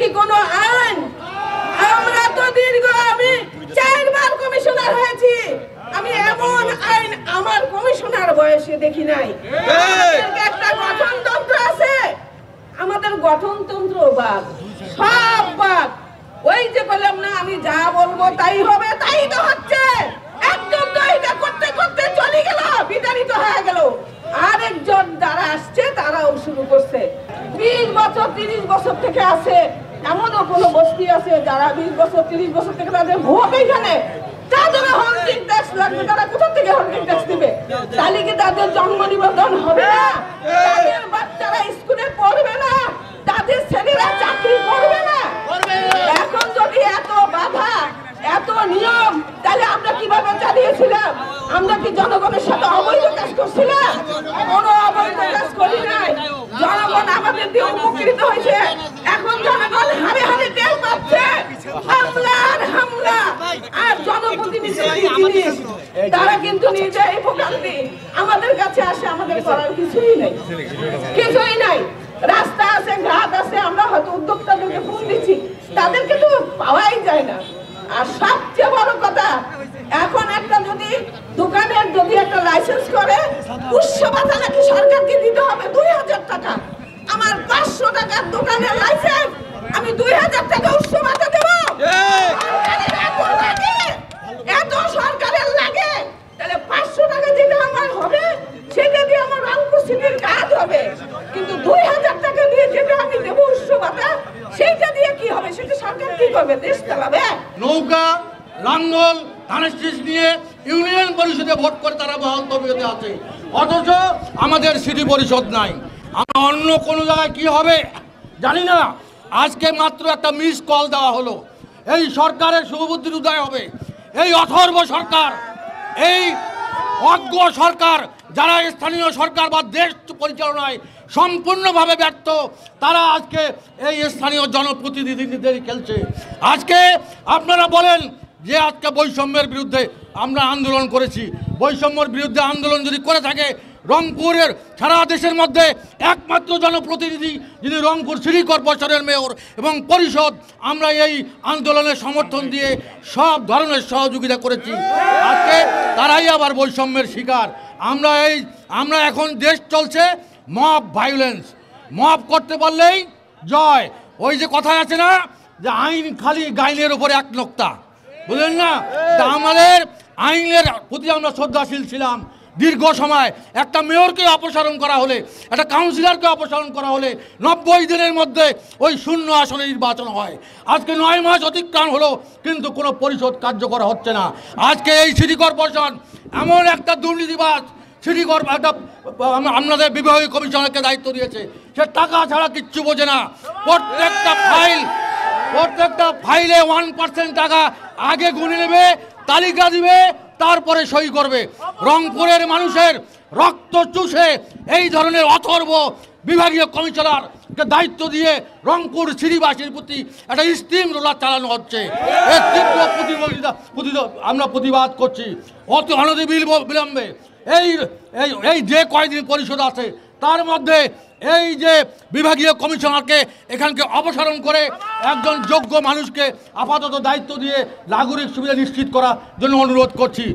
কি কোনো আইন? আমরা তো দীর্ঘ আমি 4 বার কমিশনার হয়েছি, আমি এমন আইন আমার কমিশনার বয়সে দেখি নাই। একটা গঠনতন্ত্র আছে, আমাদের গঠনতন্ত্র বাদ, সব বাদ। ওই যে বললাম না, আমি যা বলবো তাই হবে, তাই তো হচ্ছে। একজন তো এটা করতে করতে চলে গেল, বিতাড়িত হয়ে গেল। আরেকজন যারা আসছে তারাও শুরু করছে। 20 বছর 30 বছর থেকে আছে, এমনও কোনো বস্তি আছে যারা 20 বছর 30 বছর থেকে তাদের ভোট এইখানে, তাদের হোল্ডিং ট্যাক্স লাগবে। তারা কোথা থেকে হোল্ডিং ট্যাক্স দিবে? তাহলে কি তাদের জন্ম নিবন্ধন হবে না? তাদের বাচ্চারা স্কুলে পড়বে না? তাদের ছেলেরা চাকরি করবে না? এখন যদি এত বাধা, এত নিয়ম, তাহলে আমরা কিভাবে চালিয়েছিলাম? আমরা কি জনগণের সাথে অবৈধ কাজ করছিলাম? কোনো অবৈধ কাজ করি নাই। জনগণ আমাদের দিয়ে উপকৃত হয়েছে। এখন জনগণ হারে হারে টের পাচ্ছে হামলার হামলা। আর জনপ্রতিনিধি জিনিস তারা কিন্তু নিজেই ভোগান্তি। আমাদের কাছে আসে, আমাদের করার কিছুই নাই, কিছুই নাই। রাস্তা আছে, ঘাট আছে, আমরা হয়তো উদ্যোক্তাদেরকে ফোন দিচ্ছি, তাদেরকে তো পাওয়াই যায় না। আর সবচেয়ে বড় কথা, এখন একটা যদি দোকানের যদি একটা লাইসেন্স করে, উৎস ভাতা নাকি সরকারকে দিতে হবে 2000 টাকা। আমার 500 টাকার দোকানের লাইসেন্স, আমি 2000 টাকা উৎস ভাতা দেবো? এত সরকারের লাগে, তাহলে 500 টাকা দিলে আমার হবে, সেটা দিয়ে আমার রংপুর সিটির কাজ হবে। কিন্তু 2000 টাকা দিয়ে যেটা আমি দেবো উৎস ভাতা, সেইটা দিয়ে কি হবে? সেটা সরকার কি করবে? দেশ চালাবে? নৌকা, লাঙ্গল, ধানের শীষ নিয়ে ইউনিয়ন পরিষদে ভোট করে তারা বহাল তবিয়তে আছে, অথচ আমাদের সিটি পরিষদ নাই। আমরা অন্য কোনো জায়গায় কি হবে জানি না। আজকে মাত্র একটা মিস কল দেওয়া হলো, এই সরকারের শুভবুদ্ধির উদয় হবে। এই অথর্ব সরকার, এই অজ্ঞ সরকার, যারা স্থানীয় সরকার বা দেশ পরিচালনায় সম্পূর্ণভাবে ব্যর্থ, তারা আজকে এই স্থানীয় জনপ্রতিনিধিদের খেলছে। আজকে আপনারা বলেন যে আজকে বৈষম্যের বিরুদ্ধে আমরা আন্দোলন করেছি। বৈষম্যের বিরুদ্ধে আন্দোলন যদি করে থাকে, রংপুরের সারা দেশের মধ্যে একমাত্র জনপ্রতিনিধি যিনি রংপুর সিটি কর্পোরেশনের মেয়র এবং পরিষদ, আমরা এই আন্দোলনের সমর্থন দিয়ে সব ধরনের সহযোগিতা করেছি। আজকে তারাই আবার বৈষম্যের শিকার। আমরা এখন দেশ চলছে মব ভায়োলেন্স, মব করতে পারলেই জয়। ওই যে কথা আছে না যে আইন খালি গাইনের উপরে এক নোক্তা, বুঝলেন না? তা আমাদের আইনের প্রতি আমরা শ্রদ্ধাশীল ছিলাম। দীর্ঘ সময় একটা মেয়রকে অপসারণ করা হলে, একটা কাউন্সিলরকে অপসারণ করা হলে 90 দিনের মধ্যে ওই শূন্য আসনে নির্বাচন হয়। আজকে 9 মাস অতিক্রম হলো, কিন্তু কোনো পরিষদ কার্যকর হচ্ছে না। আজকে এই সিটি কর্পোরেশন এমন একটা দুর্নীতিবাজ, সিটি কর্পোরেশন আপনাদের বিভাগীয় কমিশনারকে দায়িত্ব দিয়েছে, সে টাকা ছাড়া কিচ্ছু বোঝে না। প্রত্যেকটা ফাইলে 1% টাকা আগে গুনে নেবে, তালিকা দিবে, তারপরে সই করবে। রংপুরের মানুষের রক্ত চুষে এই ধরনের অথর্ব বিভাগীয় কমিশনারকে দায়িত্ব দিয়ে রংপুর সিটিবাসীর প্রতি একটা স্টিম রোলার চালানো হচ্ছে। এর তীব্র আমরা প্রতিবাদ করছি। অতি অনতিবিলম্বে এই যে কয়দিন পরিষদ আছে তার মধ্যে এই যে বিভাগীয় কমিশনারকে এখানকে অপসারণ করে একজন যোগ্য মানুষকে আপাতত দায়িত্ব দিয়ে নাগরিক সুবিধা নিশ্চিত করার জন্য অনুরোধ করছি।